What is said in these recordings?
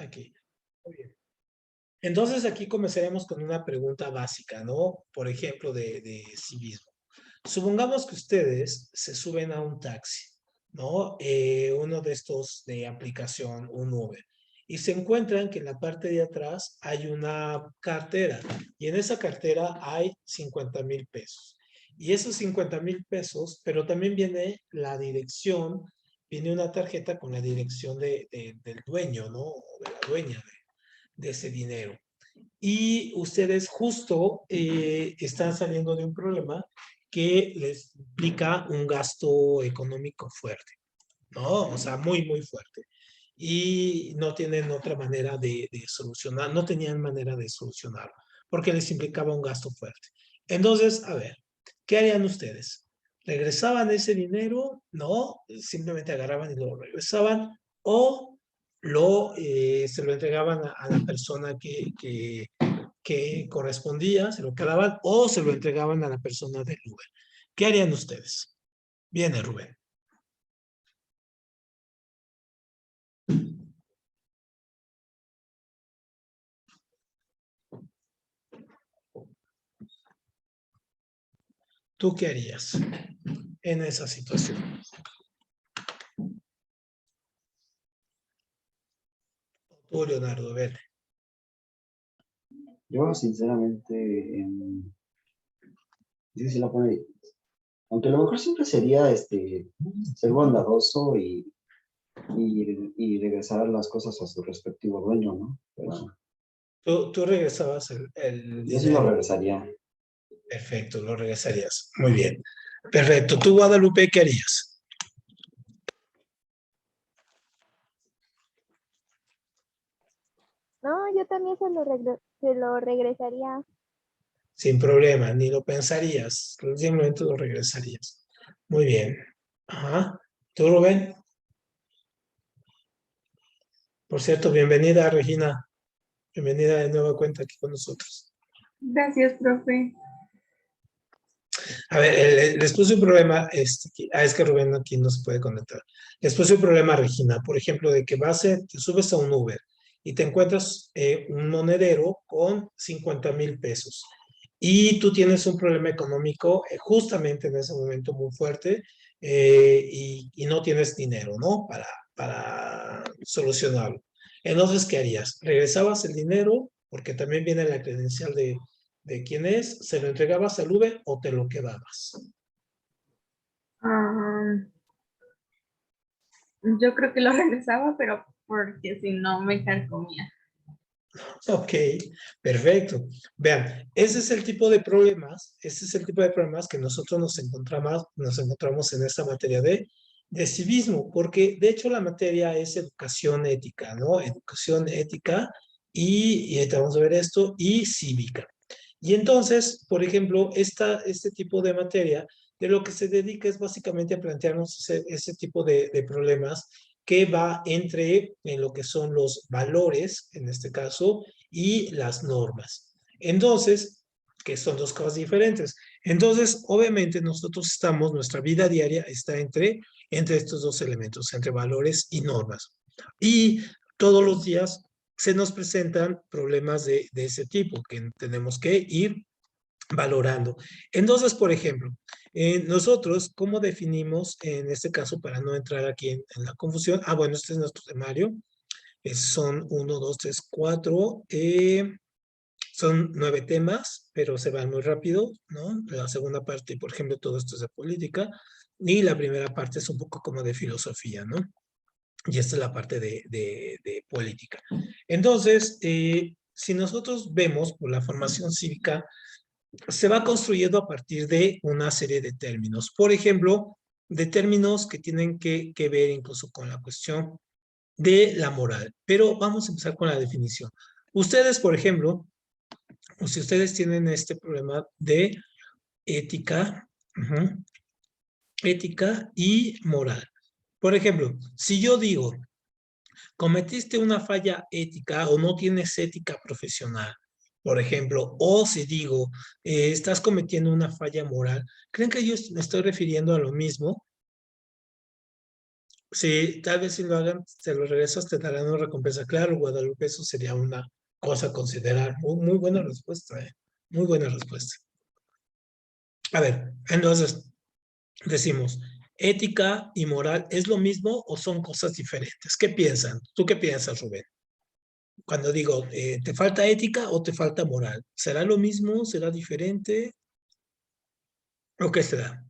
Aquí. Muy bien. Entonces aquí comenzaremos con una pregunta básica, ¿no? Por ejemplo, de civismo. Supongamos que ustedes se suben a un taxi, ¿no? Uno de estos de aplicación, un Uber, y se encuentran que en la parte de atrás hay una cartera, y en esa cartera hay 50,000 pesos. Y esos 50,000 pesos, pero también viene la dirección, viene una tarjeta con la dirección del dueño, ¿no? O de la dueña de ese dinero. Y ustedes justo están saliendo de un problema que les implica un gasto económico fuerte, ¿no? O sea, muy, muy fuerte. Y no tienen otra manera de solucionar, no tenían manera de solucionarlo, porque les implicaba un gasto fuerte. Entonces, a ver, ¿qué harían ustedes? ¿Regresaban ese dinero? No, simplemente agarraban y lo regresaban, o se lo entregaban a la persona que correspondía, se lo quedaban, o se lo entregaban a la persona del Uber. ¿Qué harían ustedes? Viene Rubén. ¿Tú qué harías en esa situación? Tú, Leonardo, vete. Yo, sinceramente, sí, sí la pone difícil. Aunque lo mejor siempre sería ser bondadoso y regresar las cosas a su respectivo dueño, ¿no? Pero Tú regresabas el yo sí lo dinero. regresaría. Perfecto, lo regresarías. Muy bien. Perfecto. ¿Tú, Guadalupe, qué harías? No, yo también se lo regresaría. Sin problema, ni lo pensarías. Simplemente lo regresarías. Muy bien. Ajá. ¿Tú, Rubén? Por cierto, bienvenida, Regina. Bienvenida de nueva cuenta aquí con nosotros. Gracias, profe. A ver, les puse un problema, es que Rubén aquí no se puede conectar. Les puse un problema, Regina, por ejemplo, de que te subes a un Uber y te encuentras un monedero con 50,000 pesos y tú tienes un problema económico justamente en ese momento muy fuerte y no tienes dinero, ¿no? Para solucionarlo. Entonces, ¿qué harías? ¿Regresabas el dinero? Porque también viene la credencial de quién es, ¿se lo entregabas al Uber o te lo quedabas? Ah, yo creo que lo regresaba, pero porque si no me carcomía. Ok, perfecto. Vean, ese es el tipo de problemas, ese es el tipo de problemas que nosotros nos encontramos en esta materia de civismo, porque de hecho la materia es educación ética, ¿no? Educación ética y ahorita vamos a ver esto, y cívica. Y entonces, por ejemplo, este tipo de materia de lo que se dedica es básicamente a plantearnos ese tipo de problemas que va entre en lo que son los valores, en este caso, y las normas. Entonces, que son dos cosas diferentes. Entonces, obviamente nuestra vida diaria está entre estos dos elementos, entre valores y normas. Y todos los días se nos presentan problemas de ese tipo que tenemos que ir valorando. Entonces, por ejemplo, nosotros, ¿cómo definimos en este caso para no entrar aquí en la confusión? Ah, bueno, este es nuestro temario. Son 1, 2, 3, 4. Son 9 temas, pero se van muy rápido, ¿no? La segunda parte, por ejemplo, todo esto es de política. Y la primera parte es un poco como de filosofía, ¿no? Y esta es la parte de política. Entonces, si nosotros vemos por la formación cívica, se va construyendo a partir de una serie de términos. Por ejemplo, de términos que tienen que ver incluso con la cuestión de la moral. Pero vamos a empezar con la definición. Ustedes, por ejemplo, o si ustedes tienen este problema de ética, ética y moral. Por ejemplo, si yo digo, cometiste una falla ética o no tienes ética profesional, por ejemplo, o si digo, estás cometiendo una falla moral, ¿creen que yo me estoy refiriendo a lo mismo? Sí, tal vez si lo hagan, te lo regresas, te darán una recompensa. Claro, Guadalupe, eso sería una cosa a considerar. Muy buena respuesta, ¿eh? Muy buena respuesta. A ver, entonces decimos, ¿ética y moral es lo mismo o son cosas diferentes? ¿Qué piensan? ¿Tú qué piensas, Rubén? Cuando digo, ¿te falta ética o te falta moral? ¿Será lo mismo? ¿Será diferente? ¿O qué será?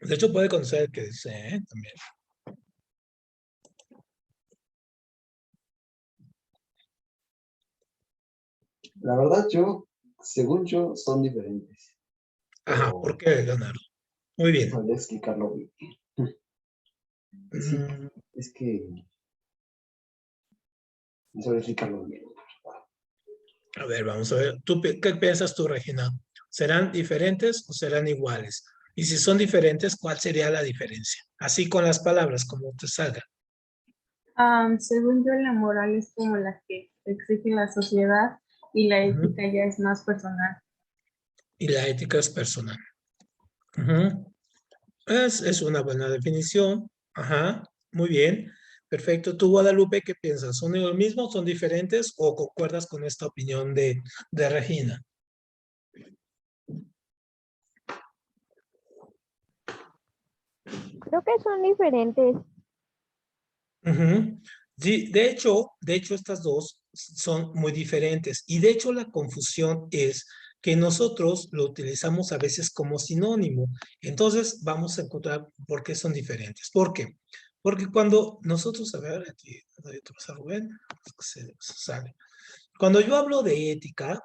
De hecho, puede conocer que dice, también. La verdad, según yo, son diferentes, Ajá, ¿por pero qué, Leonardo? Muy no bien. sabría explicarlo bien. Sí, Mm, es que no sabría explicarlo bien. a ver, vamos a ver. ¿Qué piensas tú, Regina? ¿Serán diferentes o serán iguales? Y si son diferentes, ¿cuál sería la diferencia? Así con las palabras, como te salga. Según yo, la moral es como la que exige la sociedad y la Ujú. ética ya es más personal. Y la ética es personal. Ujú. Es una buena definición. Ajá, muy bien. Perfecto. ¿Tú, Guadalupe, qué piensas? ¿Son los mismos, son diferentes o concuerdas con esta opinión de Regina? Creo que son diferentes. Ujú. Sí, de hecho, estas dos son muy diferentes. Y de hecho, la confusión es que nosotros lo utilizamos a veces como sinónimo. Entonces, vamos a encontrar por qué son diferentes. ¿Por qué? Porque cuando nosotros, a ver, aquí, ¿dónde te vas a Rubén? Se sale. Cuando yo hablo de ética,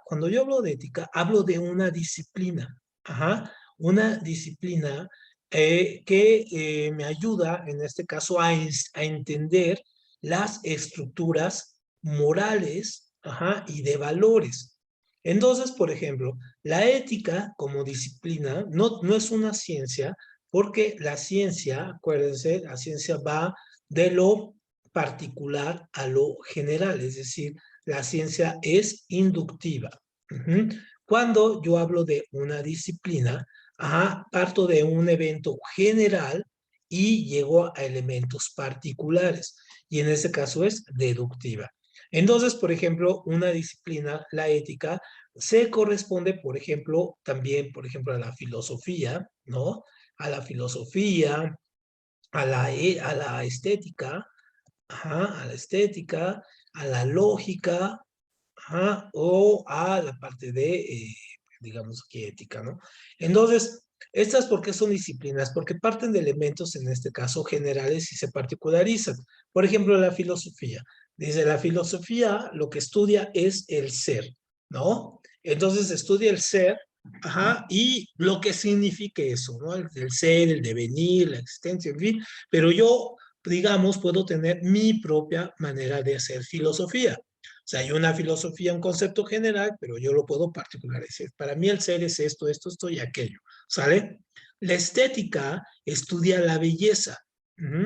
hablo de una disciplina. Ajá, una disciplina que me ayuda, en este caso, a entender las estructuras morales, ajá, y de valores. Entonces, por ejemplo, la ética como disciplina no es una ciencia, porque la ciencia, acuérdense, la ciencia va de lo particular a lo general, es decir, la ciencia es inductiva. Ujú. Cuando yo hablo de una disciplina, parto de un evento general y llego a elementos particulares. Y en este caso es deductiva. Entonces, por ejemplo, una disciplina, la ética, se corresponde, por ejemplo, también, por ejemplo, a la filosofía, ¿no? A la filosofía, a la estética, a la estética, a la lógica, o a la parte de, digamos que ética, ¿no? Entonces, estas, ¿por qué son disciplinas? Porque parten de elementos, en este caso, generales y se particularizan. Por ejemplo, la filosofía. Dice, la filosofía lo que estudia es el ser, ¿no? Entonces, estudia el ser, y lo que signifique eso, ¿no? El ser, el devenir, la existencia, en fin. Pero yo, digamos, puedo tener mi propia manera de hacer filosofía. O sea, hay una filosofía, un concepto general, pero yo lo puedo particularizar. Para mí el ser es esto y aquello, ¿sale? La estética estudia la belleza,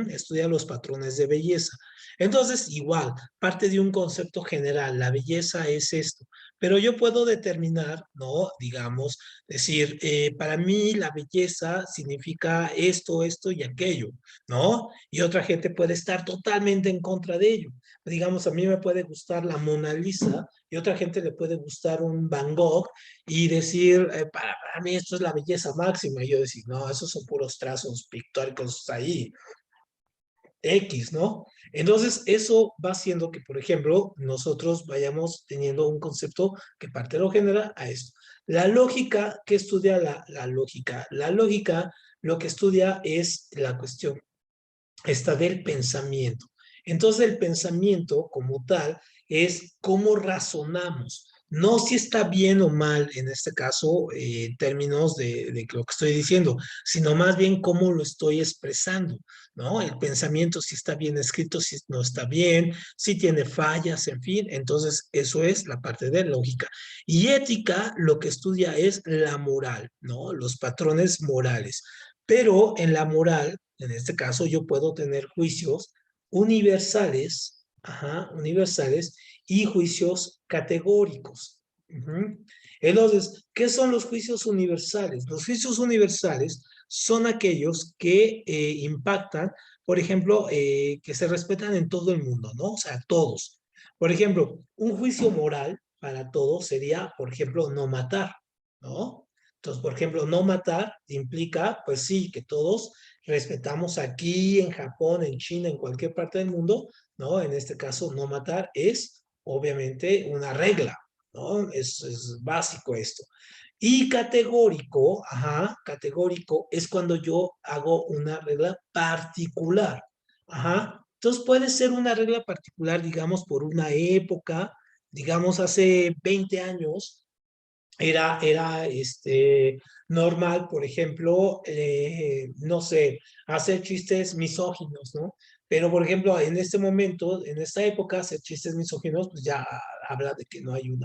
estudia los patrones de belleza. Entonces, igual, parte de un concepto general, la belleza es esto, pero yo puedo determinar, ¿no? Digamos, decir, para mí la belleza significa esto y aquello, ¿no? Y otra gente puede estar totalmente en contra de ello. Digamos, a mí me puede gustar la Mona Lisa y otra gente le puede gustar un Van Gogh y decir, para mí esto es la belleza máxima. Y yo decir, no, esos son puros trazos pictóricos ahí, X, ¿no? Entonces, eso va haciendo que, por ejemplo, nosotros vayamos teniendo un concepto que parte de lo genera a esto. La lógica, ¿qué estudia la lógica? La lógica lo que estudia es la cuestión esta del pensamiento. Entonces el pensamiento como tal es cómo razonamos, no si está bien o mal en este caso en términos de lo que estoy diciendo, sino más bien cómo lo estoy expresando, ¿no? El pensamiento si está bien escrito, si no está bien, si tiene fallas, en fin, entonces eso es la parte de lógica. Y ética lo que estudia es la moral, ¿no? Los patrones morales. Pero en la moral, en este caso, yo puedo tener juicios universales, universales y juicios categóricos. Ujú. Entonces, ¿qué son los juicios universales? Los juicios universales son aquellos que impactan, por ejemplo, que se respetan en todo el mundo, ¿no? O sea, todos. Por ejemplo, un juicio moral para todos sería, por ejemplo, no matar, ¿no? Entonces, por ejemplo, no matar implica, pues sí, que todos respetamos aquí en Japón, en China, en cualquier parte del mundo, ¿no? En este caso, no matar es obviamente una regla, ¿no? Es básico esto. Y categórico, ajá, categórico es cuando yo hago una regla particular, ajá. Entonces puede ser una regla particular, digamos, por una época, digamos, hace 20 años, era normal, por ejemplo, no sé, hacer chistes misóginos, ¿no? Pero, por ejemplo, en este momento, en esta época, hacer chistes misóginos, pues ya habla de que no hay un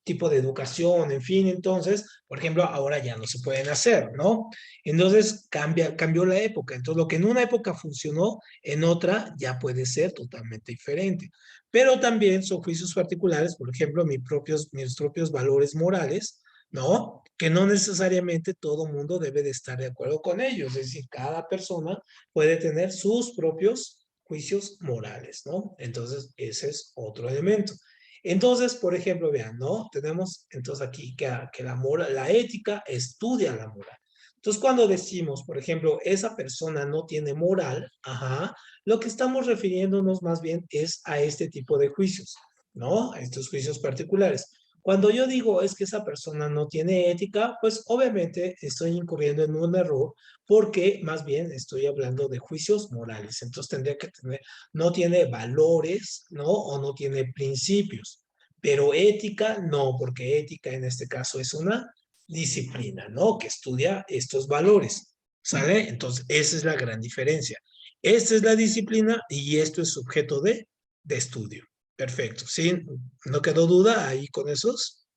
tipo de educación, en fin, entonces, por ejemplo, ahora ya no se pueden hacer, ¿no? Entonces, cambió la época. Entonces, lo que en una época funcionó, en otra ya puede ser totalmente diferente. Pero también son juicios particulares, por ejemplo, mis propios valores morales, ¿no? Que no necesariamente todo mundo debe de estar de acuerdo con ellos, es decir, cada persona puede tener sus propios juicios morales, ¿no? Entonces, ese es otro elemento. Entonces, por ejemplo, vean, ¿no? Tenemos entonces aquí que la moral, la ética estudia la moral. Entonces, cuando decimos, por ejemplo, esa persona no tiene moral, ajá, lo que estamos refiriéndonos más bien es a este tipo de juicios, ¿no? A estos juicios particulares. Cuando yo digo es que esa persona no tiene ética, pues obviamente estoy incurriendo en un error porque más bien estoy hablando de juicios morales. Entonces tendría que tener, no tiene valores, ¿no? O no tiene principios. Pero ética no, porque ética en este caso es una disciplina, ¿no? Que estudia estos valores, ¿sale? Entonces esa es la gran diferencia. Esta es la disciplina y esto es sujeto de estudio. Perfecto, ¿sí? ¿No quedó duda ahí con esos?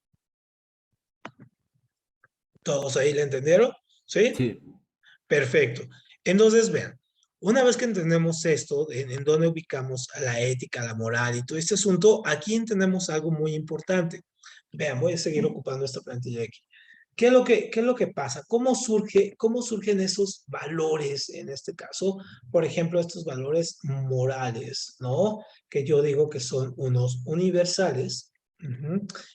¿Todos ahí le entendieron? ¿Sí? Sí, Perfecto. Entonces, vean, una vez que entendemos esto, en dónde ubicamos a la ética, la moral y todo este asunto, aquí entendemos algo muy importante. Vean, voy a seguir ocupando esta plantilla aquí. ¿Qué es lo que pasa? Cómo surgen esos valores, en este caso, por ejemplo, estos valores morales, ¿no? Que yo digo que son unos universales,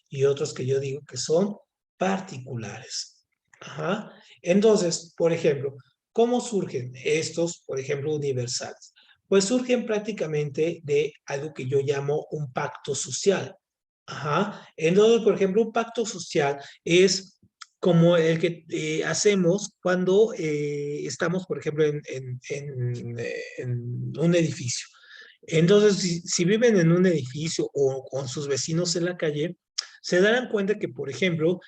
y otros que yo digo que son particulares. Ajá. Entonces, por ejemplo, ¿cómo surgen estos, por ejemplo, universales? Pues surgen prácticamente de algo que yo llamo un pacto social. Ajá. Entonces, por ejemplo, un pacto social es como el que hacemos cuando estamos, por ejemplo, en un edificio. Entonces, si viven en un edificio o con sus vecinos en la calle, se darán cuenta que, por ejemplo,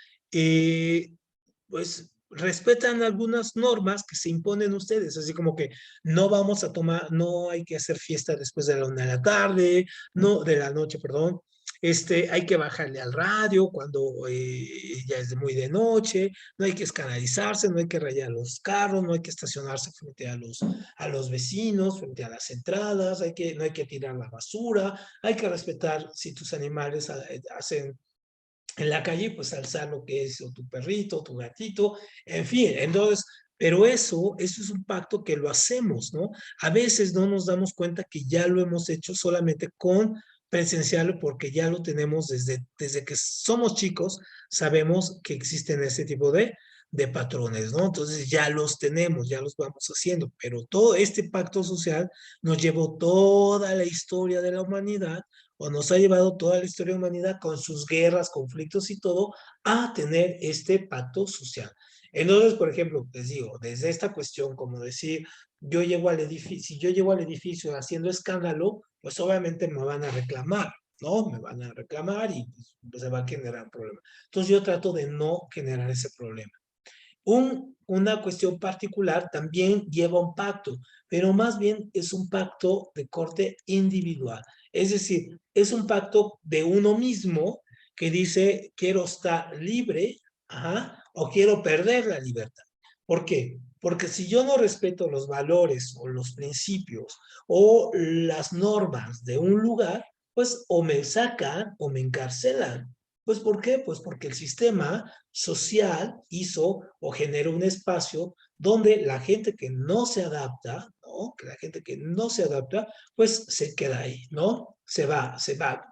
pues respetan algunas normas que se imponen ustedes, así como que no vamos a tomar, no hay que hacer fiesta después de la 1 de la tarde, no, de la noche, perdón, hay que bajarle al radio cuando ya es muy de noche, no hay que escandalizarse, no hay que rayar los carros, no hay que estacionarse frente a los vecinos, frente a las entradas, no hay que tirar la basura, hay que respetar si tus animales hacen en la calle, pues alzar lo que es o tu perrito, tu gatito, en fin, entonces, pero eso es un pacto que lo hacemos, ¿no? A veces no nos damos cuenta que ya lo hemos hecho solamente con presenciarlo porque ya lo tenemos desde que somos chicos, sabemos que existen ese tipo de patrones, ¿no? Entonces ya los tenemos, ya los vamos haciendo, pero todo este pacto social nos llevó toda la historia de la humanidad o nos ha llevado toda la historia de la humanidad con sus guerras, conflictos y todo, a tener este pacto social. Entonces, por ejemplo, les digo, desde esta cuestión, como decir, yo llego al edificio, si yo llego al edificio haciendo escándalo, pues obviamente me van a reclamar, ¿no? Me van a reclamar y pues, se va a generar un problema. Entonces yo trato de no generar ese problema. Una cuestión particular también lleva un pacto, pero más bien es un pacto de corte individual. Es decir, es un pacto de uno mismo que dice, quiero estar libre, ajá, o quiero perder la libertad. ¿Por qué? Porque si yo no respeto los valores o los principios o las normas de un lugar, pues o me sacan o me encarcelan, Pues ¿por qué? Pues porque el sistema social hizo o generó un espacio donde la gente que no se adapta, ¿no? Que la gente que no se adapta, pues se queda ahí, ¿no? Se va,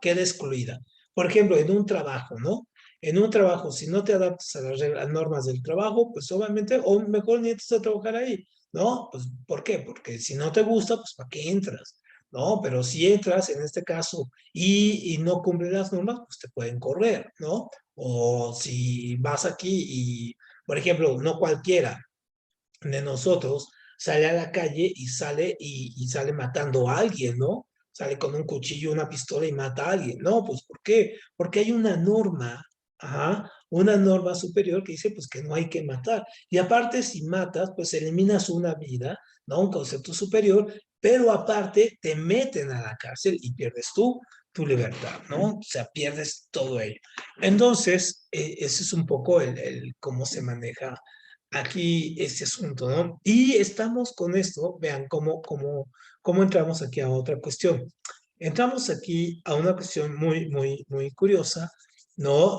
queda excluida. Por ejemplo, en un trabajo, ¿no? En un trabajo, si no te adaptas a las reglas, normas del trabajo, pues obviamente, o mejor ni entras a trabajar ahí, ¿no? Pues ¿por qué? Porque si no te gusta, pues ¿para qué entras? ¿No? Pero si entras, en este caso, y no cumples las normas, pues te pueden correr, ¿no? O si vas aquí y, por ejemplo, no cualquiera de nosotros sale a la calle y sale matando a alguien, ¿no? Sale con un cuchillo, una pistola y mata a alguien. No, pues ¿por qué? Porque hay una norma, ajá, una norma superior que dice pues que no hay que matar. Y aparte si matas, pues eliminas una vida, ¿no? Un concepto superior, pero aparte te meten a la cárcel y pierdes tú tu libertad, ¿no? O sea, pierdes todo ello. Entonces, ese es un poco el cómo se maneja aquí este asunto, ¿no? Y estamos con esto, vean cómo entramos aquí a otra cuestión. Entramos aquí a una cuestión muy curiosa, ¿no?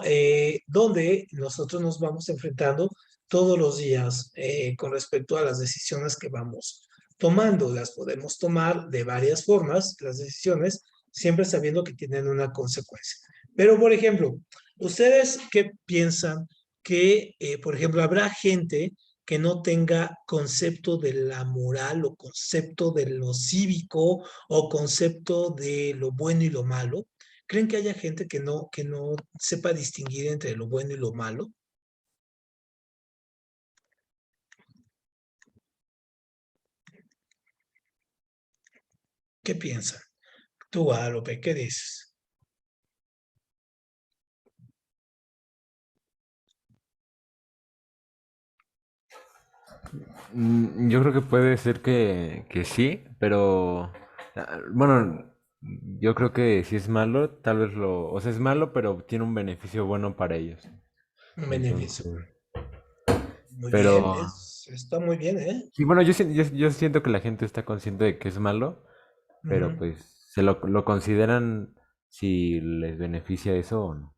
Donde nosotros nos vamos enfrentando todos los días con respecto a las decisiones que vamos tomando. Las podemos tomar de varias formas, las decisiones, siempre sabiendo que tienen una consecuencia. Pero, por ejemplo, ¿ustedes qué piensan que, por ejemplo, habrá gente que no tenga concepto de la moral o concepto de lo cívico o concepto de lo bueno y lo malo? ¿Creen que haya gente que no sepa distinguir entre lo bueno y lo malo? ¿Qué piensan? Tú, Guadalupe, ¿qué dices? Yo creo que puede ser que sí, pero bueno, yo creo que si es malo, tal vez o sea, es malo, pero tiene un beneficio bueno para ellos. Un beneficio. Entonces, Muy bien, pero está muy bien, ¿eh? sí, bueno, yo siento que la gente está consciente de que es malo, pero Ujú. pues lo consideran si les beneficia eso o no.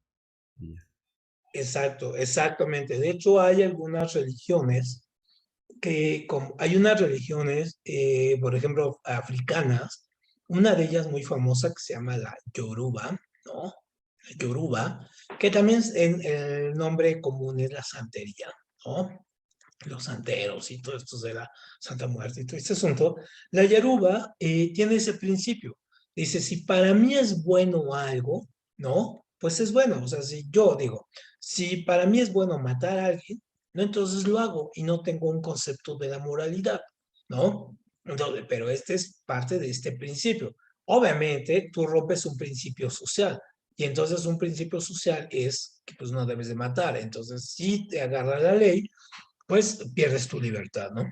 Y ya. Exacto, exactamente. De hecho, hay algunas religiones hay unas religiones, por ejemplo, africanas, una de ellas muy famosa que se llama la Yoruba, ¿no? La Yoruba, que también el nombre común es la santería, ¿no? Los santeros y todo esto de la Santa Muerte y todo este asunto. La Yoruba tiene ese principio. Dice, si para mí es bueno algo, ¿no? Pues es bueno. O sea, si yo digo, si para mí es bueno matar a alguien, ¿no? Entonces lo hago y no tengo un concepto de la moralidad, ¿no? Entonces, pero este es parte de este principio. Obviamente, tú rompes un principio social. Y entonces un principio social es que pues no debes de matar. Entonces, si te agarra la ley, pues pierdes tu libertad, ¿no?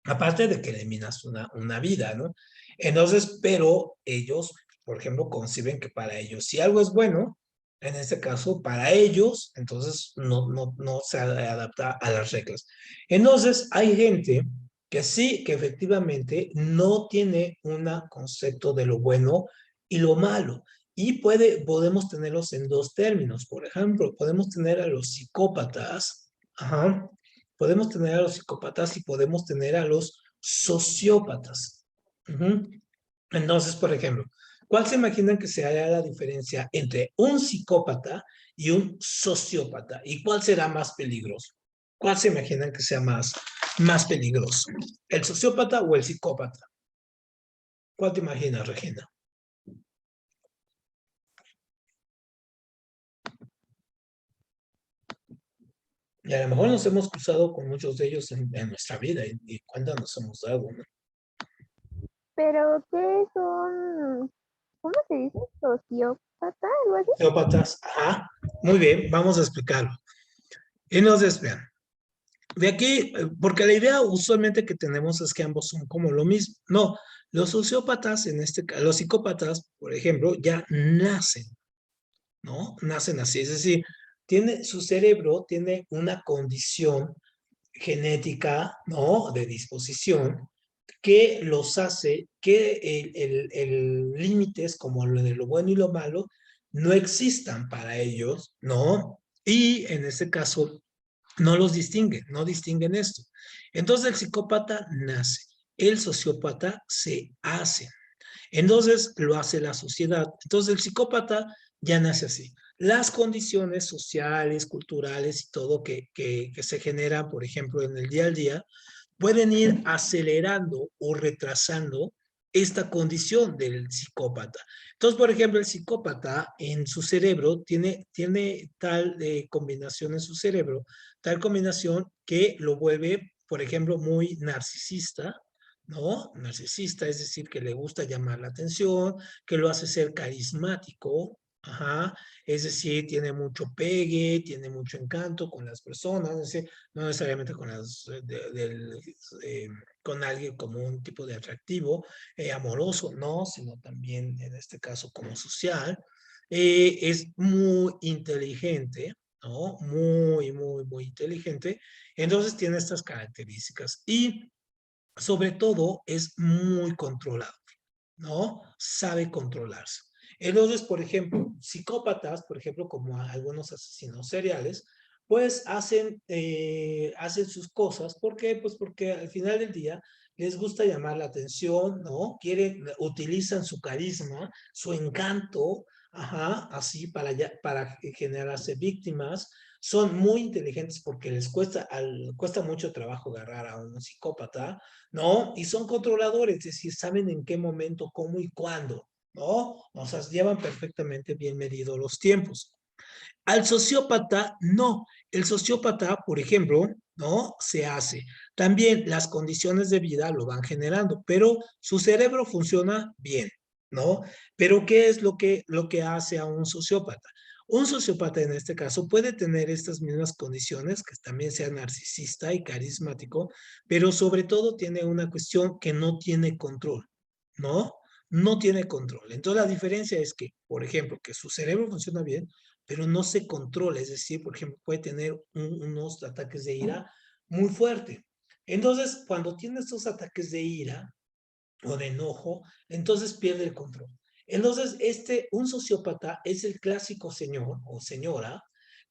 Aparte de que eliminas una vida, ¿no? Entonces, pero ellos, por ejemplo, conciben que para ellos, si algo es bueno, en este caso, para ellos, entonces no se adapta a las reglas. Entonces, hay gente que sí, que efectivamente no tiene un concepto de lo bueno y lo malo. Y podemos tenerlos en dos términos. Por ejemplo, podemos tener a los psicópatas, ajá, podemos tener a los psicópatas y podemos tener a los sociópatas. Ujú. Entonces, por ejemplo, ¿cuál se imaginan que sea la diferencia entre un psicópata y un sociópata? ¿Y cuál será más peligroso? ¿Cuál se imaginan que sea más peligroso? ¿El sociópata o el psicópata? ¿Cuál te imaginas, Regina? Y a lo mejor nos hemos cruzado con muchos de ellos en nuestra vida y cuenta nos hemos dado, ¿no? Pero, ¿qué son? ¿Cómo se dice? ¿Sociópata? ¿Algo así? Sociópatas, ajá. Muy bien, vamos a explicarlo. Entonces, vean, de aquí, porque la idea usualmente que tenemos es que ambos son como lo mismo. No, los sociópatas, en este caso, los psicópatas, por ejemplo, ya nacen, ¿no? Nacen así, es decir, su cerebro tiene una condición genética, ¿no? De disposición que los hace que el límites como lo de lo bueno y lo malo no existan para ellos, ¿no? Y en este caso no los distinguen, no distinguen esto. Entonces el psicópata nace, el sociópata se hace. Entonces lo hace la sociedad. Entonces el psicópata ya nace así. Las condiciones sociales, culturales y todo que se generan, por ejemplo, en el día al día, pueden ir acelerando o retrasando esta condición del psicópata. Entonces, por ejemplo, el psicópata en su cerebro tiene tal combinación en su cerebro, tal combinación que lo vuelve, por ejemplo, muy narcisista, ¿no? Narcisista, es decir, que le gusta llamar la atención, que lo hace ser carismático, ajá, es decir, tiene mucho pegue, tiene mucho encanto con las personas, es decir, no necesariamente con con alguien como un tipo de atractivo, amoroso, no, sino también en este caso como social. Es muy inteligente, ¿no? Muy inteligente. Entonces tiene estas características y sobre todo es muy controlado, ¿no? Sabe controlarse. Entonces, por ejemplo, psicópatas, por ejemplo, como algunos asesinos seriales, pues hacen sus cosas. ¿Por qué? Pues porque al final del día les gusta llamar la atención, ¿no? Utilizan su carisma, su encanto, ajá, así para generarse víctimas. Son muy inteligentes porque cuesta mucho trabajo agarrar a un psicópata, ¿no? Y son controladores, es decir, saben en qué momento, cómo y cuándo, ¿no? O sea, llevan perfectamente bien medidos los tiempos. Al sociópata, no. El sociópata, por ejemplo, ¿no? Se hace. También las condiciones de vida lo van generando, pero su cerebro funciona bien, ¿no? Pero ¿qué es lo que hace a un sociópata? Un sociópata en este caso puede tener estas mismas condiciones, que también sea narcisista y carismático, pero sobre todo tiene una cuestión que no tiene control, ¿no? No tiene control. Entonces la diferencia es que, por ejemplo, que su cerebro funciona bien, pero no se controla, es decir, por ejemplo, puede tener unos ataques de ira muy fuerte. Entonces, cuando tiene estos ataques de ira o de enojo, entonces pierde el control. Entonces, un sociópata es el clásico señor o señora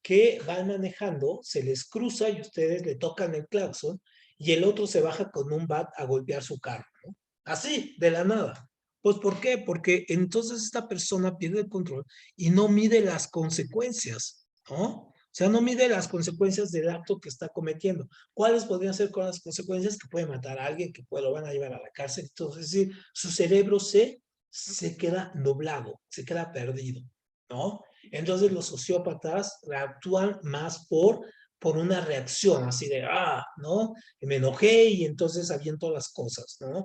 que va manejando, se les cruza y ustedes le tocan el claxon y el otro se baja con un bat a golpear su carro, ¿no? Así, de la nada. Pues, ¿por qué? Porque entonces esta persona pierde el control y no mide las consecuencias, ¿no? O sea, no mide las consecuencias del acto que está cometiendo. ¿Cuáles podrían ser con las consecuencias? Que puede matar a alguien, que lo van a llevar a la cárcel. Entonces, es decir, su cerebro se queda nublado, se queda perdido, ¿no? Entonces, los sociópatas actúan más por una reacción, así de, ¿no? Me enojé y entonces aviento las cosas, ¿no?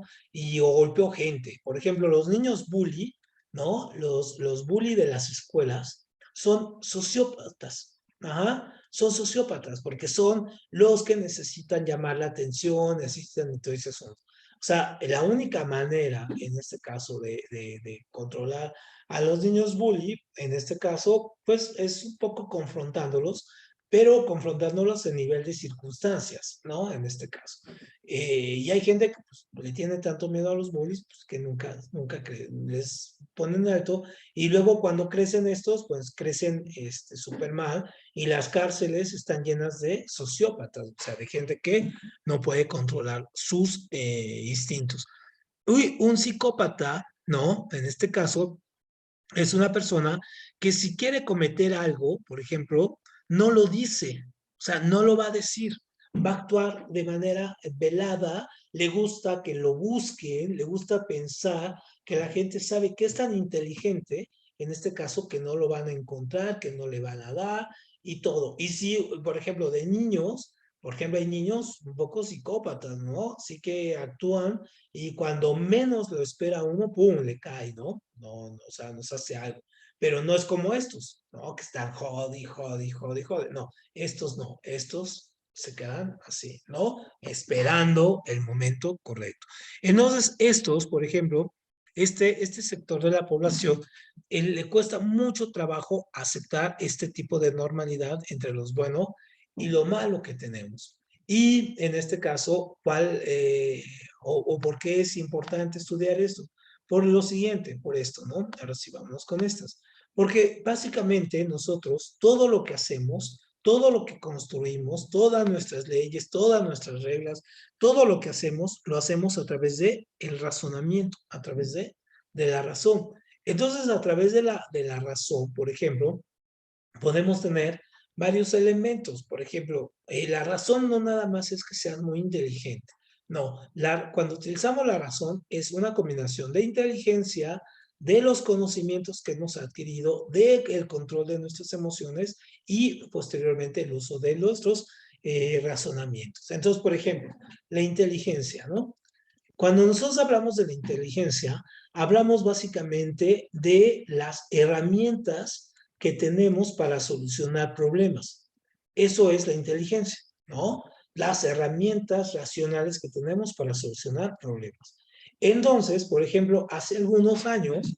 O golpeo gente. Por ejemplo, los niños bully, ¿no? Los bully de las escuelas son sociópatas. Ajá, son sociópatas porque son los que necesitan llamar la atención, necesitan entonces son. O sea, la única manera en este caso de controlar a los niños bully, en este caso, pues es un poco confrontándolos, pero confrontándolos en nivel de circunstancias, ¿no? En este caso. Y hay gente que pues, le tiene tanto miedo a los bullies pues, que nunca les ponen alto y luego cuando crecen estos, pues crecen súper mal y las cárceles están llenas de sociópatas, o sea, de gente que no puede controlar sus instintos. Uy, un psicópata, ¿no? En este caso, es una persona que si quiere cometer algo, por ejemplo, no lo dice, o sea, no lo va a decir, va a actuar de manera velada, le gusta que lo busquen, le gusta pensar que la gente sabe que es tan inteligente, en este caso, que no lo van a encontrar, que no le van a dar y todo. Y si, por ejemplo, de niños, por ejemplo, hay niños un poco psicópatas, ¿no? Sí que actúan y cuando menos lo espera uno, ¡pum!, le cae, ¿no? No, o sea, nos hace algo. Pero no es como estos, ¿no? Que están jodi. No, estos no, estos se quedan así, ¿no? Esperando el momento correcto. Entonces, estos, por ejemplo, este sector de la población, le cuesta mucho trabajo aceptar este tipo de normalidad entre los buenos y lo malo que tenemos. Y en este caso, o por qué es importante estudiar esto? Por lo siguiente, por esto, ¿no? Ahora sí, vamos con estas. Porque básicamente nosotros, todo lo que hacemos, todo lo que construimos, todas nuestras leyes, todas nuestras reglas, todo lo que hacemos, lo hacemos a través de el razonamiento, a través de la razón. Entonces, a través de la razón, por ejemplo, podemos tener varios elementos. Por ejemplo, la razón no nada más es que seas muy inteligente. No, cuando utilizamos la razón es una combinación de inteligencia, de los conocimientos que hemos adquirido, del control de nuestras emociones y posteriormente el uso de nuestros razonamientos. Entonces, por ejemplo, la inteligencia, ¿no? Cuando nosotros hablamos de la inteligencia, hablamos básicamente de las herramientas que tenemos para solucionar problemas. Eso es la inteligencia, ¿no? Las herramientas racionales que tenemos para solucionar problemas. Entonces, por ejemplo, hace algunos años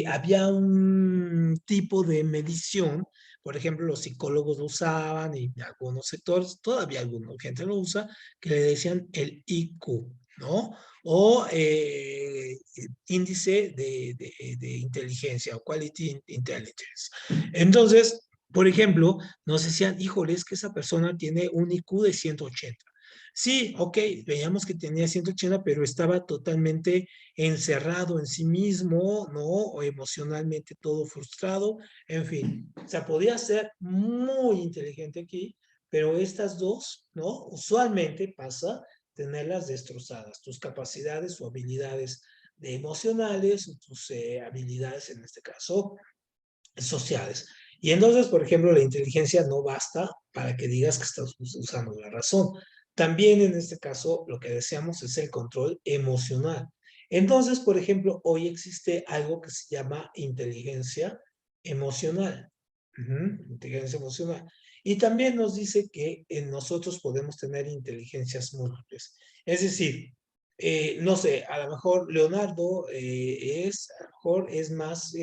había un tipo de medición, por ejemplo, los psicólogos lo usaban y algunos sectores, todavía alguna gente lo usa, que le decían el IQ, ¿no? O índice de inteligencia o quality intelligence. Entonces, por ejemplo, nos decían, híjole, es que esa persona tiene un IQ de 180. Sí, ok, veíamos que tenía 180, pero estaba totalmente encerrado en sí mismo, ¿no? O emocionalmente todo frustrado, en fin. O sea, podía ser muy inteligente aquí, pero estas dos, ¿no? Usualmente pasa tenerlas destrozadas, tus capacidades o habilidades de emocionales, o tus habilidades, en este caso, sociales. Y entonces, por ejemplo, la inteligencia no basta para que digas que estás usando la razón. También en este caso, lo que deseamos es el control emocional. Entonces, por ejemplo, hoy existe algo que se llama inteligencia emocional. Inteligencia emocional. Y también nos dice que en nosotros podemos tener inteligencias múltiples. Es decir, no sé, a lo mejor Leonardo a lo mejor es más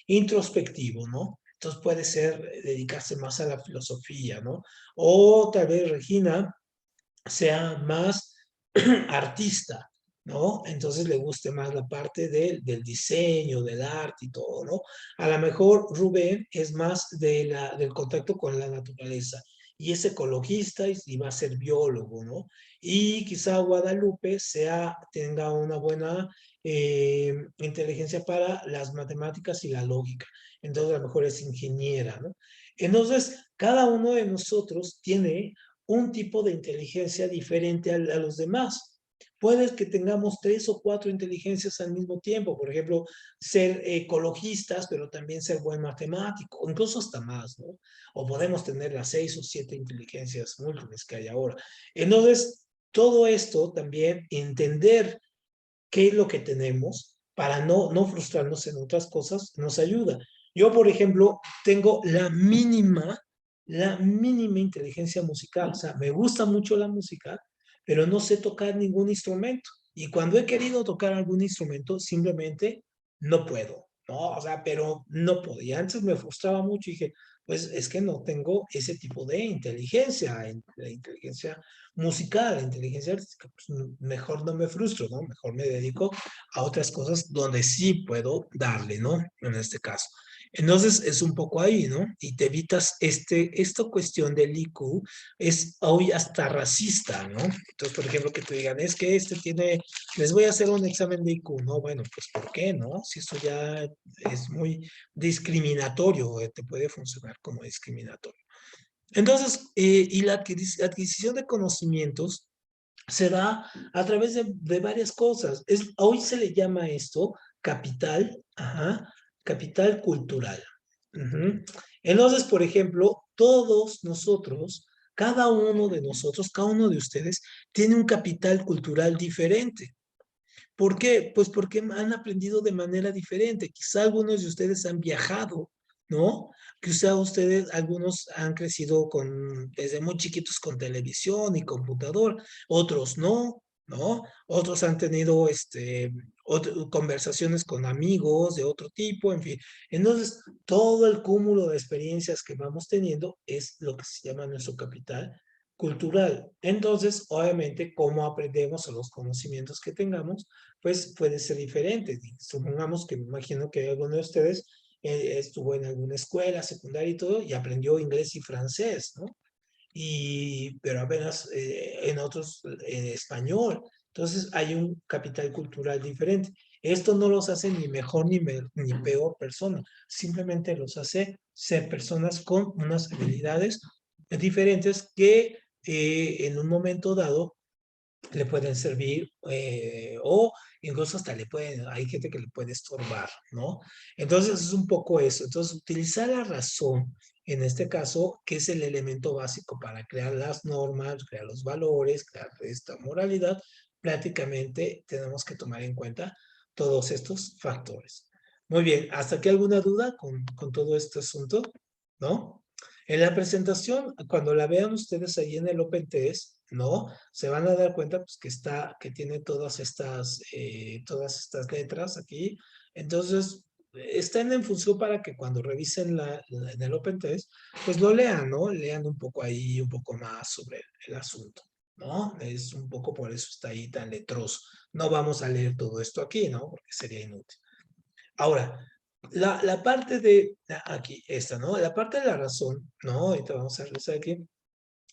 introspectivo, ¿no? Entonces puede ser dedicarse más a la filosofía, ¿no? O tal vez Regina sea más artista, ¿no? Entonces le guste más la parte del diseño, del arte y todo, ¿no? A lo mejor Rubén es más del contacto con la naturaleza y es ecologista y va a ser biólogo, ¿no? Y quizá Guadalupe tenga una buena inteligencia para las matemáticas y la lógica. Entonces a lo mejor es ingeniera, ¿no? Entonces, cada uno de nosotros tiene un tipo de inteligencia diferente a los demás. Puede que tengamos 3 o 4 inteligencias al mismo tiempo, por ejemplo, ser ecologistas, pero también ser buen matemático, o incluso hasta más, ¿no? O podemos tener las 6 o 7 inteligencias múltiples que hay ahora. Entonces, todo esto también, entender qué es lo que tenemos para no frustrarnos en otras cosas, nos ayuda. Yo, por ejemplo, tengo la mínima inteligencia musical. O sea, me gusta mucho la música, pero no sé tocar ningún instrumento. Y cuando he querido tocar algún instrumento, simplemente no puedo, ¿no? O sea, pero no podía. Antes me frustraba mucho y dije, pues es que no tengo ese tipo de inteligencia, la inteligencia musical, la inteligencia artística, pues mejor no me frustro, ¿no? Mejor me dedico a otras cosas donde sí puedo darle, ¿no? En este caso. Entonces es un poco ahí, ¿no? Y te evitas esta cuestión del IQ es hoy hasta racista, ¿no? Entonces, por ejemplo, que te digan, es que les voy a hacer un examen de IQ, ¿no? Bueno, pues ¿por qué, no? Si eso ya es muy discriminatorio, te puede funcionar como discriminatorio. Entonces, y la adquisición de conocimientos se da a través de varias cosas. Hoy se le llama esto capital, capital cultural. Entonces, por ejemplo, todos nosotros, cada uno de nosotros, cada uno de ustedes, tiene un capital cultural diferente. ¿Por qué? Pues porque han aprendido de manera diferente. Quizá algunos de ustedes han viajado, ¿no? Quizá algunos han crecido desde muy chiquitos con televisión y computador, otros no, ¿no? Otros han tenido conversaciones con amigos de otro tipo, en fin. Entonces, todo el cúmulo de experiencias que vamos teniendo es lo que se llama nuestro capital cultural. Entonces, obviamente, cómo aprendemos o los conocimientos que tengamos, pues puede ser diferente. Supongamos que me imagino que alguno de ustedes estuvo en alguna escuela secundaria y todo, y aprendió inglés y francés, ¿no? Pero apenas en otros en español. Entonces hay un capital cultural diferente. Esto no los hace ni mejor ni peor persona, simplemente los hace ser personas con unas habilidades diferentes que en un momento dado le pueden servir o incluso hasta le pueden, hay gente que le puede estorbar, ¿no? Entonces es un poco eso. Entonces utilizar la razón, en este caso, que es el elemento básico para crear las normas, crear los valores, crear esta moralidad, prácticamente tenemos que tomar en cuenta todos estos factores. Muy bien, ¿hasta aquí alguna duda con todo este asunto? ¿No? En la presentación, cuando la vean ustedes ahí en el Open Test, ¿no? Se van a dar cuenta pues, que tiene todas estas letras aquí. Entonces, están en función para que cuando revisen en el Open Test, pues lo lean, ¿no? Lean un poco ahí, un poco más sobre el asunto, ¿no? Es un poco por eso está ahí tan letroso. No vamos a leer todo esto aquí, ¿no? Porque sería inútil. Ahora, la parte de, aquí, esta, ¿no? La parte de la razón, ¿no? Ahorita vamos a revisar aquí.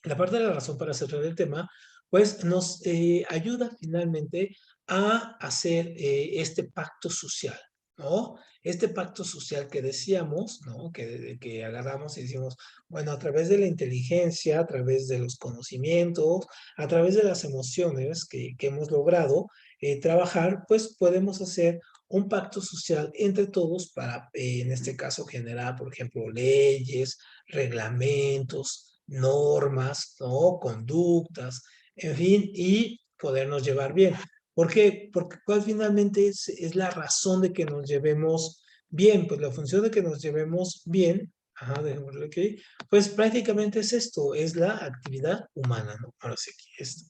La parte de la razón para cerrar el tema, pues nos ayuda finalmente a hacer este pacto social, ¿no? Este pacto social que decíamos, ¿no? Que agarramos y decimos, bueno, a través de la inteligencia, a través de los conocimientos, a través de las emociones que hemos logrado trabajar, pues podemos hacer un pacto social entre todos para, en este caso, generar, por ejemplo, leyes, reglamentos, normas, ¿no? Conductas, en fin, y podernos llevar bien. ¿Por qué? Porque cuál finalmente es la razón de que nos llevemos bien. Pues la función de que nos llevemos bien, ajá, dejémoslo aquí, pues prácticamente es esto, es la actividad humana, ¿no? Ahora sí, aquí esto.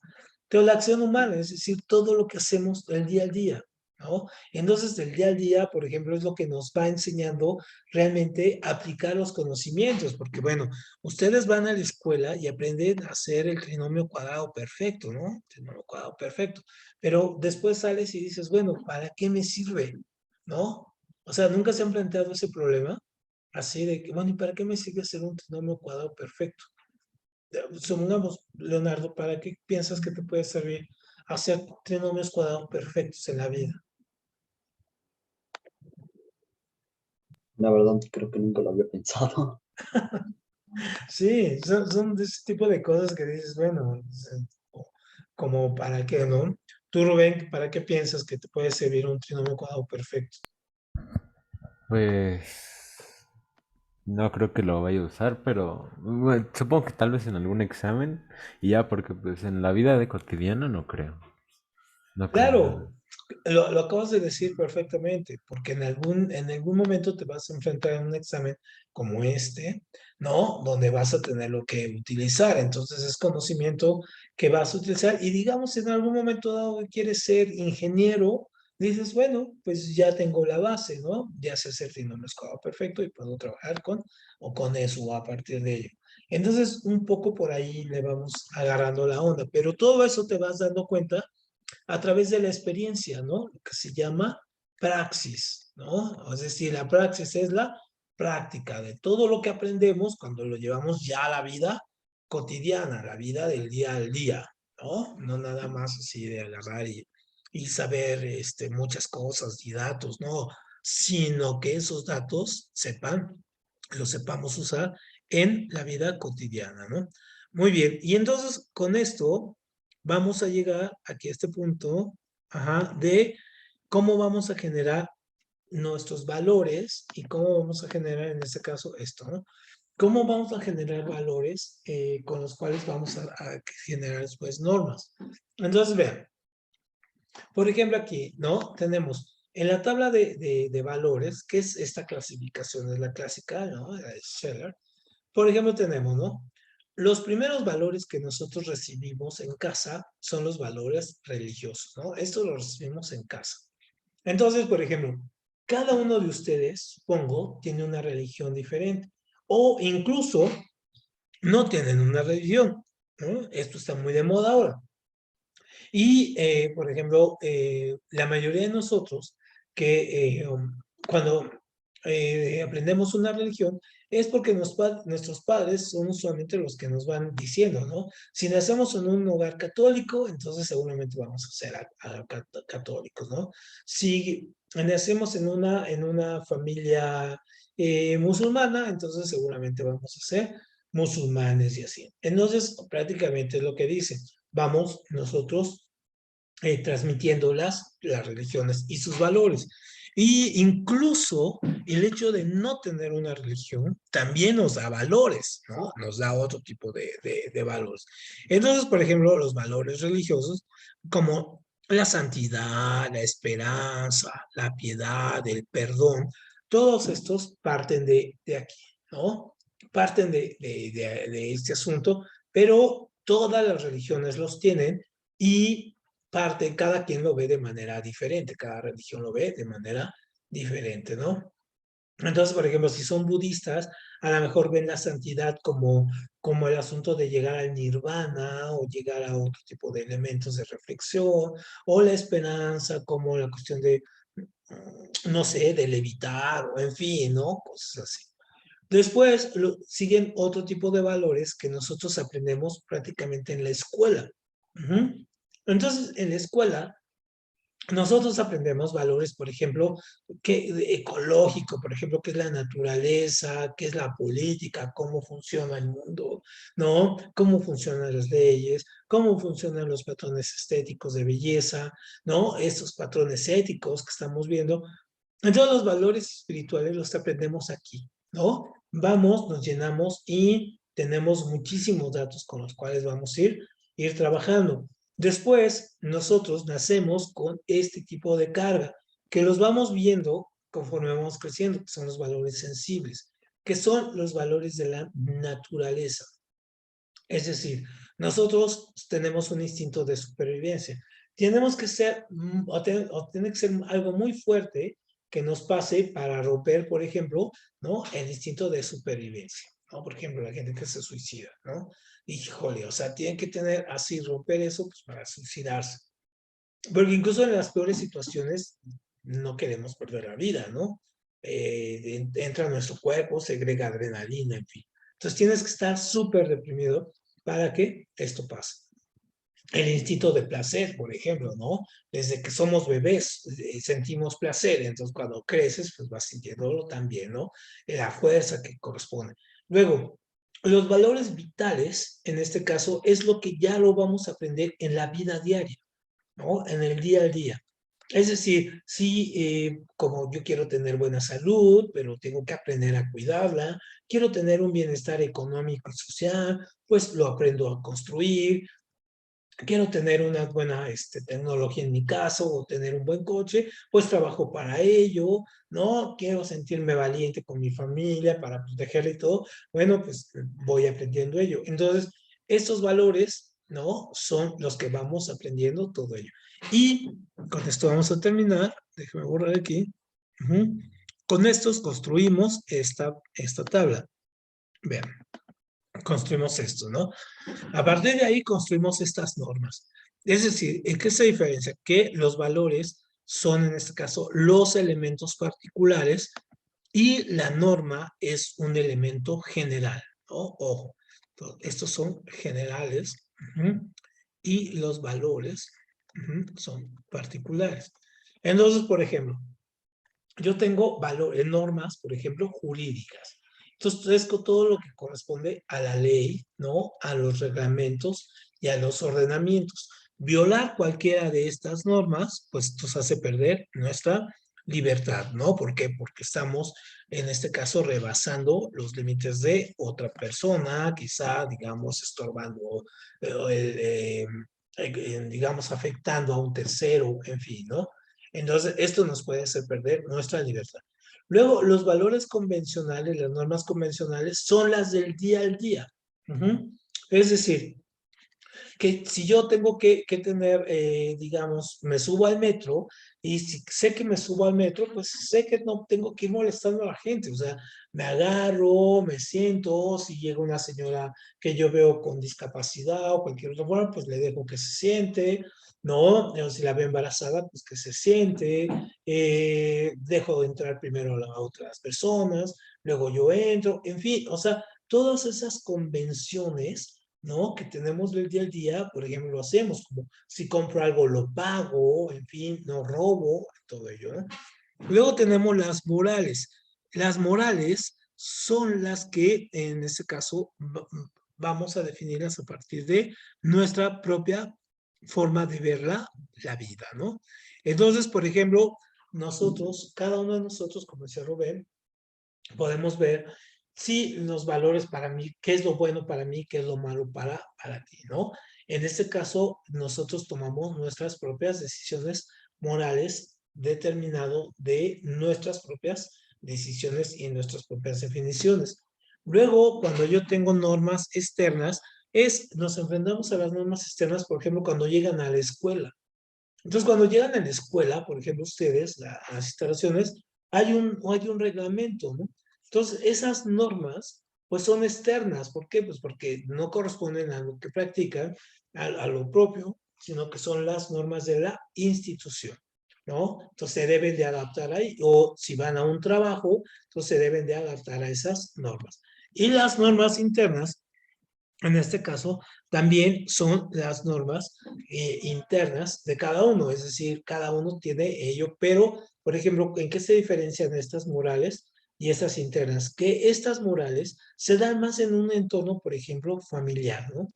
Pero la acción humana, es decir, todo lo que hacemos el día al día, ¿no? Entonces, el día al día, por ejemplo, es lo que nos va enseñando realmente a aplicar los conocimientos, porque bueno, ustedes van a la escuela y aprenden a hacer el trinomio cuadrado perfecto, ¿no? Trinomio cuadrado perfecto. Pero después sales y dices, bueno, ¿para qué me sirve? ¿No? O sea, nunca se han planteado ese problema así de que, bueno, ¿y para qué me sirve hacer un trinomio cuadrado perfecto? Supongamos, Leonardo, ¿para qué piensas que te puede servir hacer trinomios cuadrados perfectos en la vida? La verdad, creo que nunca lo había pensado. Sí, son de ese tipo de cosas que dices, bueno, como para qué, ¿no? Tú, Rubén, ¿para qué piensas que te puede servir un trinomio cuadrado perfecto? Pues no creo que lo vaya a usar, pero bueno, supongo que tal vez en algún examen y ya, porque pues en la vida de cotidiana no creo. No creo. Claro, lo acabas de decir perfectamente, porque en algún momento te vas a enfrentar a un examen como este, ¿no? Donde vas a tener lo que utilizar. Entonces es conocimiento que vas a utilizar y digamos en algún momento dado que quieres ser ingeniero, dices, bueno, pues ya tengo la base, ¿no? Ya sé hacer trinomio cuadrado perfecto y puedo trabajar con eso o a partir de ello. Entonces, un poco por ahí le vamos agarrando la onda, pero todo eso te vas dando cuenta a través de la experiencia, ¿no? Lo que se llama praxis, ¿no? Es decir, la praxis es la práctica de todo lo que aprendemos cuando lo llevamos ya a la vida cotidiana, la vida del día al día, ¿no? No nada más así de agarrar y saber muchas cosas y datos, no, sino que esos datos los sepamos usar en la vida cotidiana, ¿no? Muy bien, y entonces con esto vamos a llegar aquí a este punto, ajá, de cómo vamos a generar nuestros valores y cómo vamos a generar en este caso esto, ¿no? ¿Cómo vamos a generar valores con los cuales vamos a generar después normas? Entonces, vean, por ejemplo aquí, ¿no? Tenemos en la tabla de valores, que es esta clasificación, es la clásica, ¿no? La de Scheller. Por ejemplo, tenemos, ¿no? Los primeros valores que nosotros recibimos en casa son los valores religiosos, ¿no? Esto lo recibimos en casa. Entonces, por ejemplo, cada uno de ustedes, supongo, tiene una religión diferente o incluso no tienen una religión, ¿no? Esto está muy de moda ahora. Y, por ejemplo, la mayoría de nosotros que cuando aprendemos una religión, es porque nuestros padres son usualmente los que nos van diciendo, ¿no? Si nacemos en un hogar católico, entonces seguramente vamos a ser católicos, ¿no? Si nacemos en una familia musulmana, entonces seguramente vamos a ser musulmanes y así. Entonces, prácticamente es lo que dice. Vamos nosotros transmitiendo las religiones y sus valores. Y incluso el hecho de no tener una religión también nos da valores, ¿no? Nos da otro tipo de valores. Entonces, por ejemplo, los valores religiosos como la santidad, la esperanza, la piedad, el perdón, todos estos parten de aquí, ¿no? Parten de este asunto, pero todas las religiones los tienen y cada quien lo ve de manera diferente, cada religión lo ve de manera diferente, ¿no? Entonces, por ejemplo, si son budistas, a lo mejor ven la santidad como el asunto de llegar al nirvana o llegar a otro tipo de elementos de reflexión, o la esperanza como la cuestión de, no sé, de levitar, o en fin, ¿no? Cosas así. Después siguen otro tipo de valores que nosotros aprendemos prácticamente en la escuela. Entonces, en la escuela, nosotros aprendemos valores, por ejemplo, ecológico, por ejemplo, qué es la naturaleza, qué es la política, cómo funciona el mundo, ¿no? Cómo funcionan las leyes, cómo funcionan los patrones estéticos de belleza, ¿no? Estos patrones éticos que estamos viendo. Entonces, los valores espirituales los aprendemos aquí, ¿no? Vamos, nos llenamos y tenemos muchísimos datos con los cuales vamos a ir trabajando. Después, nosotros nacemos con este tipo de carga, que los vamos viendo conforme vamos creciendo, que son los valores sensibles, que son los valores de la naturaleza. Es decir, nosotros tenemos un instinto de supervivencia. Tenemos que ser, o tiene que ser algo muy fuerte que nos pase para romper, por ejemplo, ¿no? El instinto de supervivencia, ¿no? Por ejemplo, la gente que se suicida, ¿no? Híjole, o sea, tienen que tener así, romper eso pues, para suicidarse. Porque incluso en las peores situaciones no queremos perder la vida, ¿no? Entra a nuestro cuerpo, segrega adrenalina, en fin. Entonces tienes que estar súper deprimido para que esto pase. El instinto de placer, por ejemplo, ¿no? Desde que somos bebés sentimos placer, entonces cuando creces, pues vas sintiéndolo también, ¿no? La fuerza que corresponde. Luego, los valores vitales, en este caso, es lo que ya lo vamos a aprender en la vida diaria, ¿no? En el día a día. Es decir, sí, como yo quiero tener buena salud, pero tengo que aprender a cuidarla, quiero tener un bienestar económico y social, pues lo aprendo a construir, quiero tener una buena tecnología en mi caso o tener un buen coche, pues trabajo para ello, ¿no? Quiero sentirme valiente con mi familia para protegerla y todo, bueno, pues voy aprendiendo ello. Entonces, estos valores, ¿no? Son los que vamos aprendiendo todo ello. Y con esto vamos a terminar, déjame borrar aquí. Con estos construimos esta tabla. Vean, construimos esto, ¿no? A partir de ahí construimos estas normas. Es decir, ¿en qué se diferencia? Que los valores son, en este caso, los elementos particulares y la norma es un elemento general, ¿no? Ojo, estos son generales y los valores son particulares. Entonces, por ejemplo, yo tengo valores, normas, por ejemplo, jurídicas. Entonces, todo lo que corresponde a la ley, ¿no? A los reglamentos y a los ordenamientos. Violar cualquiera de estas normas, pues nos hace perder nuestra libertad, ¿no? ¿Por qué? Porque estamos, en este caso, rebasando los límites de otra persona, quizá, digamos, estorbando, digamos, afectando a un tercero, en fin, ¿no? Entonces, esto nos puede hacer perder nuestra libertad. Luego, los valores convencionales, las normas convencionales, son las del día al día. Es decir, Que si yo tengo que tener, digamos, me subo al metro y si sé que me subo al metro, pues sé que no tengo que ir molestando a la gente. O sea, me agarro, me siento, si llega una señora que yo veo con discapacidad o cualquier otra forma, pues le dejo que se siente, ¿no? O si la veo embarazada, pues que se siente, dejo de entrar primero a otras personas, luego yo entro, en fin, o sea, todas esas convenciones, ¿no? Que tenemos del día al día, por ejemplo, lo hacemos, como si compro algo lo pago, en fin, no robo, todo ello, ¿no? Luego tenemos las morales. Las morales son las que, en este caso, vamos a definirlas a partir de nuestra propia forma de ver la vida, ¿no? Entonces, por ejemplo, nosotros, cada uno de nosotros, como decía Rubén, podemos ver si los valores para mí, qué es lo bueno para mí, qué es lo malo para ti, ¿no? En este caso, nosotros tomamos nuestras propias decisiones morales determinado de nuestras propias decisiones y nuestras propias definiciones. Luego, cuando yo tengo normas externas, nos enfrentamos a las normas externas, por ejemplo, cuando llegan a la escuela. Entonces, cuando llegan a la escuela, por ejemplo, ustedes, las instalaciones, hay un reglamento, ¿no? Entonces, esas normas, pues son externas. ¿Por qué? Pues porque no corresponden a lo que practican, a lo propio, sino que son las normas de la institución, ¿no? Entonces, se deben de adaptar ahí. O si van a un trabajo, entonces se deben de adaptar a esas normas. Y las normas internas, en este caso, también son las normas internas de cada uno, es decir, cada uno tiene ello, pero, por ejemplo, ¿en qué se diferencian estas morales y estas internas? Que estas morales se dan más en un entorno, por ejemplo, familiar, ¿no?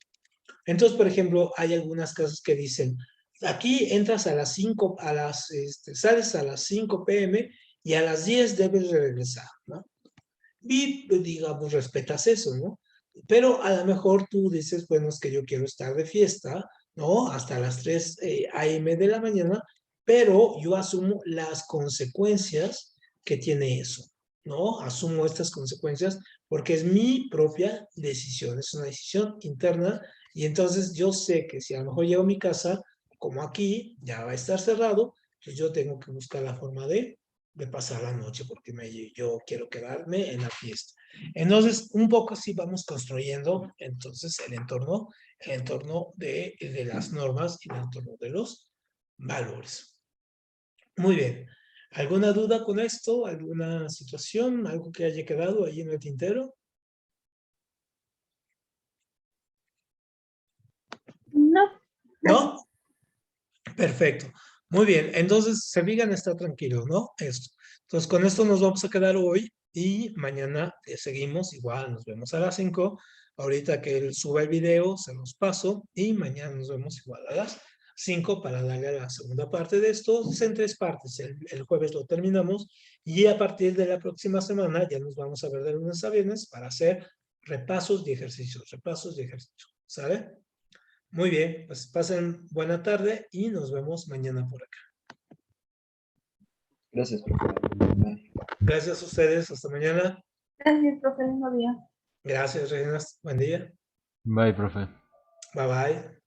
Entonces, por ejemplo, hay algunas casas que dicen, aquí entras a las 5, sales a las 5 p.m. y a las 10 debes de regresar, ¿no? Y digamos, respetas eso, ¿no? Pero a lo mejor tú dices, bueno, es que yo quiero estar de fiesta, ¿no? Hasta las 3 a.m. de la mañana, pero yo asumo las consecuencias que tiene eso, ¿no? Asumo estas consecuencias porque es mi propia decisión, es una decisión interna y entonces yo sé que si a lo mejor llego a mi casa, como aquí, ya va a estar cerrado, pues yo tengo que buscar la forma de pasar la noche porque yo quiero quedarme en la fiesta. Entonces, un poco así vamos construyendo entonces el entorno de las normas y el entorno de los valores. Muy bien. ¿Alguna duda con esto? ¿Alguna situación? ¿Algo que haya quedado ahí en el tintero? No, ¿No? Perfecto. Muy bien. Entonces, se digan está tranquilo, ¿no? Esto. Entonces, con esto nos vamos a quedar hoy y mañana seguimos. Igual nos vemos a las 5. Ahorita que él suba el video, se los paso y mañana nos vemos igual a las 5 para darle a la segunda parte de esto. Es en 3 partes. El jueves lo terminamos y a partir de la próxima semana ya nos vamos a ver de lunes a viernes para hacer repasos de ejercicios. Repasos de ejercicios. ¿Sale? Muy bien, pues pasen buena tarde y nos vemos mañana por acá. Gracias, profe. Gracias a ustedes, hasta mañana. gracias, profe, lindo día. Gracias, Regina, buen día. Bye, profe. Bye bye.